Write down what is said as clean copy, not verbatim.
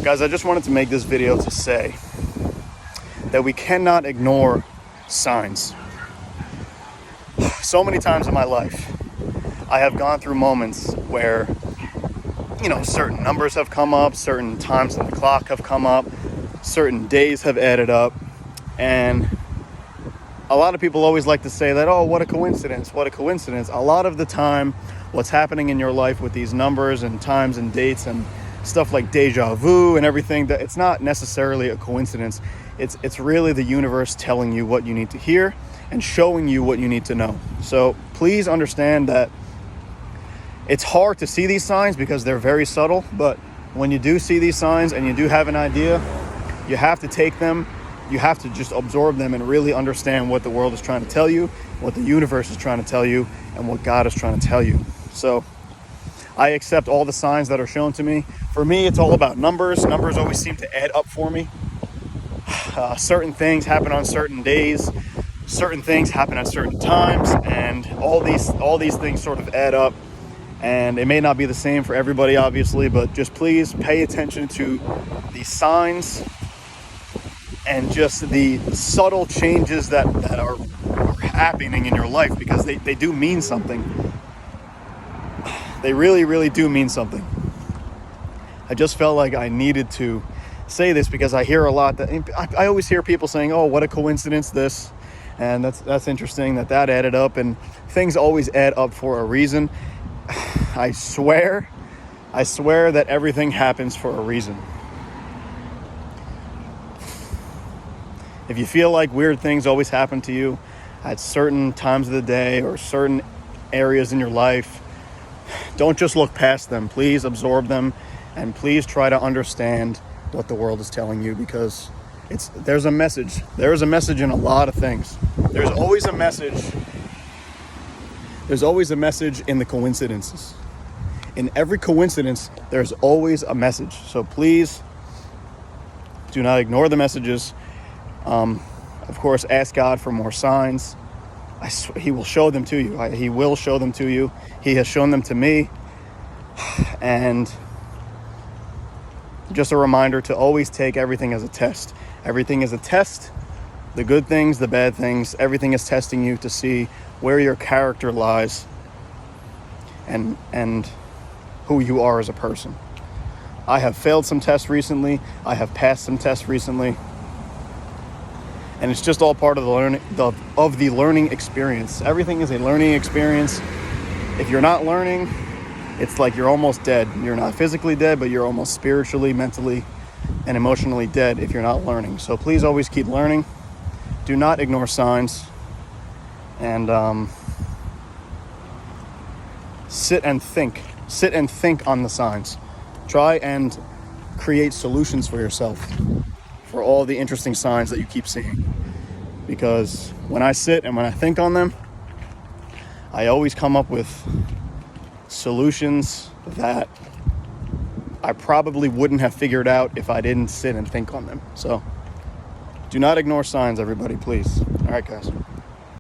Guys, I just wanted to make this video to say that we cannot ignore signs. So many times in my life, I have gone through moments where, certain numbers have come up, certain times on the clock have come up, certain days have added up, and a lot of people always like to say that, oh, what a coincidence, what a coincidence. A lot of the time, what's happening in your life with these numbers and times and dates and stuff like deja vu and everything, that it's not necessarily a coincidence. It's really the universe telling you what you need to hear and showing you what you need to know. So please understand that it's hard to see these signs because they're very subtle, but when you do see these signs and you do have an idea, you have to take them, you have to just absorb them and really understand what the world is trying to tell you, what the universe is trying to tell you, and what God is trying to tell you. So I accept all the signs that are shown to me. For me, it's all about numbers. Numbers always seem to add up for me. Certain things happen on certain days, certain things happen at certain times, and all these things sort of add up. And it may not be the same for everybody, obviously, but just please pay attention to the signs and just the subtle changes that are happening in your life, because they do mean something. They really, really do mean something. I just felt like I needed to say this because I hear a lot that I always hear people saying, oh, what a coincidence this, and that's interesting that added up, and things always add up for a reason. I swear that everything happens for a reason. If you feel like weird things always happen to you at certain times of the day or certain areas in your life, don't just look past them. Please absorb them, and please try to understand what the world is telling you, because there's a message. There is a message in a lot of things. There's always a message. There's always a message in the coincidences. In every coincidence, there's always a message. So please do not ignore the messages. Of course, ask God for more signs. He will show them to you. He will show them to you. He has shown them to me. And just a reminder to always take everything as a test. Everything is a test. The good things, the bad things, everything is testing you to see where your character lies and who you are as a person. I have failed some tests recently. I have passed some tests recently. And it's just all part of the learning experience. Everything is a learning experience. If you're not learning, it's like you're almost dead. You're not physically dead, but you're almost spiritually, mentally, and emotionally dead if you're not learning. So please always keep learning. Do not ignore signs. And sit and think on the signs. Try and create solutions for yourself for all the interesting signs that you keep seeing, because when I sit and when I think on them, I always come up with solutions that I probably wouldn't have figured out if I didn't sit and think on them. So do not ignore signs, everybody, please. All right, guys.